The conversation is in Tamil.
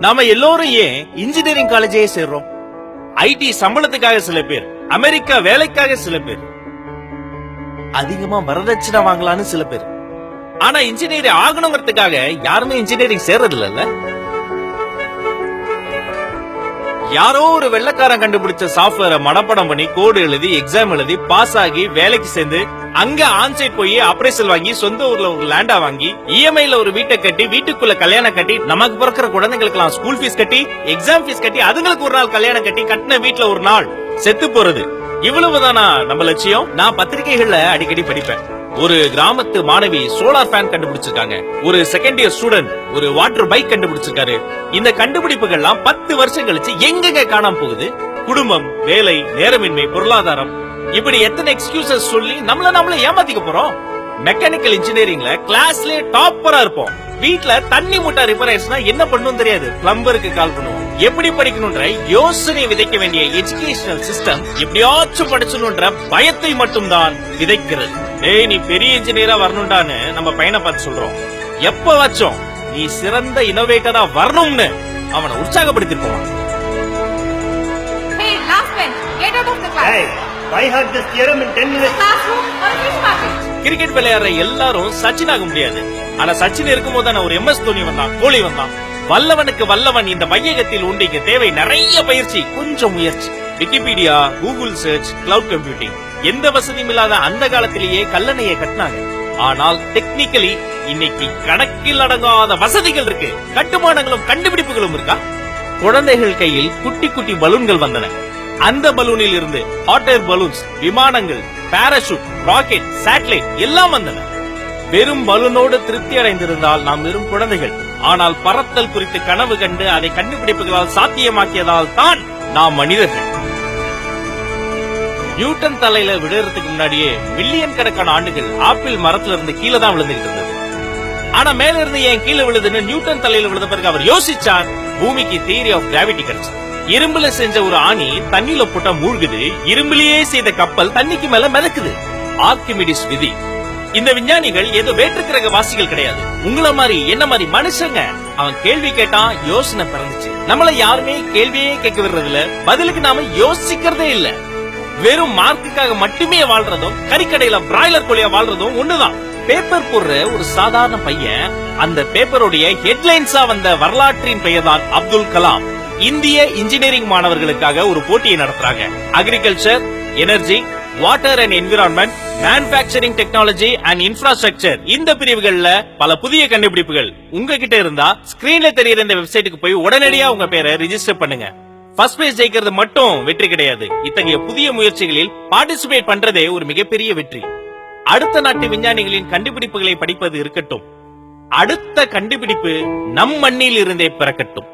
நாம எல்லோரும் ஏன் இன்ஜினியரிங் காலேஜே சேர்றோம்? ஐடி சம்பளத்துக்காக சில பேர், அமெரிக்கா வேலைக்காக சில பேர், அதிகமா வரதட்சணை வாங்கலான்னு சில பேர். ஆனா இன்ஜினியரிங் ஆகணுங்கிறதுக்காக யாருமே இன்ஜினியரிங் சேர்றது இல்ல. யாரோ ஒரு வெள்ளக்காரன் கண்டுபிடிச்ச சாஃப்ட்வேரை மனப்பாடம் பண்ணி கோடு எழுதி எக்ஸாம் எழுதி பாஸ் ஆகி வேலைக்கு சேர்ந்து அங்க ஆன்சைட் போய் அப்ரைசல் வாங்கி சொந்த ஊர்ல ஒரு லேண்டா வாங்கி இஎம்ஐல ஒரு வீட்டை கட்டி வீட்டுக்குள்ள கல்யாணம் கட்டி நமக்கு பிறக்கிற குழந்தைங்களுக்கு ஸ்கூல் ஃபீஸ் கட்டி எக்ஸாம் ஃபீஸ் கட்டி அதுங்களுக்கு ஒரு நாள் கல்யாணம் கட்டி கட்டின வீட்டுல ஒரு நாள் செத்து போறது. இவ்வளவுதானா நம்ம லட்சியம்? நான் பத்திரிகைகள்ல அடிக்கடி படிப்பேன். ஒரு கிராமத்து மாணவி சோலார் ஃபேன் கண்டுபிடிச்சிருக்காங்க. ஒரு செகண்ட் இயர் ஸ்டூடெண்ட் ஒரு வாட்டர் பைக் கண்டுபிடிச்சிருக்காரு. இந்த கண்டுபிடிப்புகள்லாம் 10 வருஷம் கழிச்சு எங்க காணாம போகுது? குடும்பம், வேலை, நேரமின்மை, பொருளாதாரம், இப்படி எத்தனை எக்ஸ்கியூசஸ் சொல்லி நம்மள ஏமாத்திக்க போறோம்? மெக்கானிக்கல் இன்ஜினியரிங்ல கிளாஸ்ல டாப்பரா இருப்போம். வீட்ல தண்ணி மூட்டை ரிப்பேர் ஆயிடுச்சுன்னா என்ன பண்ணணும் தெரியாது, பிளம்பருக்கு கால் பண்ணுவோம். எப்படி படிக்கணும்ன்ற யோசனை விதைக்க வேண்டிய எஜுகேஷனல் சிஸ்டம் எப்படியாச்சும் படிச்சணும்ன்ற பயத்தை மட்டும் தான் விதைக்கிறது. ஏய், நீ பெரிய இன்ஜினியரா வரணும்டான்னு நம்ம பையனை பார்த்து சொல்றோம். எப்ப வச்சோம் நீ சிறந்த இனோவேட்டரா வரணும்னு அவனை உற்சாகப்படுத்திருப்போம். கிரிக்கெட் விளையாடுற எல்லாரும் சச்சின் ஆக முடியாது. ஆனா சச்சின் இருக்கும் போது ஒரு MS தோனி வந்தான், கோலி வந்தான். வல்லவனுக்கு வல்லவன் இந்த வையகத்தில் உண்டு. இங்க தேவை நிறைய பயிற்சி, கொஞ்சம் முயற்சி. Wikipedia, Google search, cloud computing, எந்த வசதியும் இல்லாத அந்த காலத்திலேயே கல்லணையை கட்டினாங்க. ஆனால் டெக்னிக்கலி இன்னைக்கு கணக்கில் அடங்காத வசதிகள் இருக்கு. கட்டுமானங்களும் கண்டுபிடிப்புகளும் இருக்கா? குழந்தைகள் கையில் குட்டி குட்டி பலூன்கள் வந்தன. அந்த பலூனில் இருந்து ஹாட் ஏர் பலூன்ஸ், விமானங்கள், பாராசூட், ராக்கெட், சேட்டலைட் எல்லாம் வந்தன. வெறும் பலூனோடு திருப்தி அடைந்திருந்தால் நாம் வெறும் குழந்தைகள். ஆனால் பறத்தல் குறித்து கனவு கண்டு அதை கண்டுபிடிப்புகளால் சாத்தியமாக்கியதால் தான் நாம் மனிதர்கள். நியூட்டன் தலையில விழுறதுக்கு முன்னாடியே மில்லியன் கணக்கான ஆண்டுகள் ஆப்பிள் மரத்துல இருந்து கீழே தான் விழுந்துட்டு இருந்தது. ஆனா மேல இருந்து ஏன் கீழே விழுதுன்னு நியூட்டன் தலையில விழுந்த பிறகு அவர் யோசிச்சார். பூமிக்கு தியரி ஆஃப் கிராவிட்டி கிடைச்சு. இரும்புல செஞ்ச ஒரு ஆணி தண்ணியில போட்டா மூழ்குது. இரும்புலயே செய்த கப்பல் தண்ணிக்கு மேல மிதக்குது. ஆர்க்கிமிடிஸ் விதி. இந்த விஞ்ஞானிகள் ஏதோ வேற்றுக்கிரக வாசிகள் கிடையாது. உங்கள மாதிரி என்ன மாதிரி மனுஷங்க. அவன் கேள்வி கேட்டான், யோசனை பிறந்துச்சு. நம்மள யாருமே கேள்வியே கேட்க விடுறது இல்ல, பதிலுக்கு நாம யோசிக்கிறதே இல்ல. வெறும் மார்க்குக்காக மட்டுமே வாழ்றதும் கறிக்கடையில பிராய்லர் கோழியா வாழ்றதும் ஒண்ணுதான். பேப்பர் போடுற ஒரு சாதாரண பையன், அந்த பேப்பருடைய ஹெட்லைன்ஸா வந்த வரலாற்றின் பெயர் தான் அப்துல் கலாம். இந்திய இன்ஜினியரிங் மாணவர்களுக்காக ஒரு போட்டியை நடத்துறாங்க. Agriculture, energy, water and environment, manufacturing technology and infrastructure, இந்த பிரிவுகள்ல பல புதிய கண்டுபிடிப்புகள் உங்ககிட்ட இருந்தா ஸ்கிரீன்ல தெரியுற இந்த வெப்சைட்டுக்கு போய் உடனடியா உங்க பேரை ரிஜிஸ்டர் பண்ணுங்க. ஃபர்ஸ்ட் பிரைஸ் ஜெயிக்கிறது மட்டும் வெற்றி கிடையாது. இத்தகைய புதிய முயற்சிகளில் பார்ட்டிசிபேட் பண்றதே ஒரு மிகப்பெரிய வெற்றி. அடுத்த நாட்டு விஞ்ஞானிகளின் கண்டுபிடிப்புகளை படிப்பது இருக்கட்டும், அடுத்த கண்டுபிடிப்பு நம் மண்ணில் இருந்தே பிறக்கட்டும்.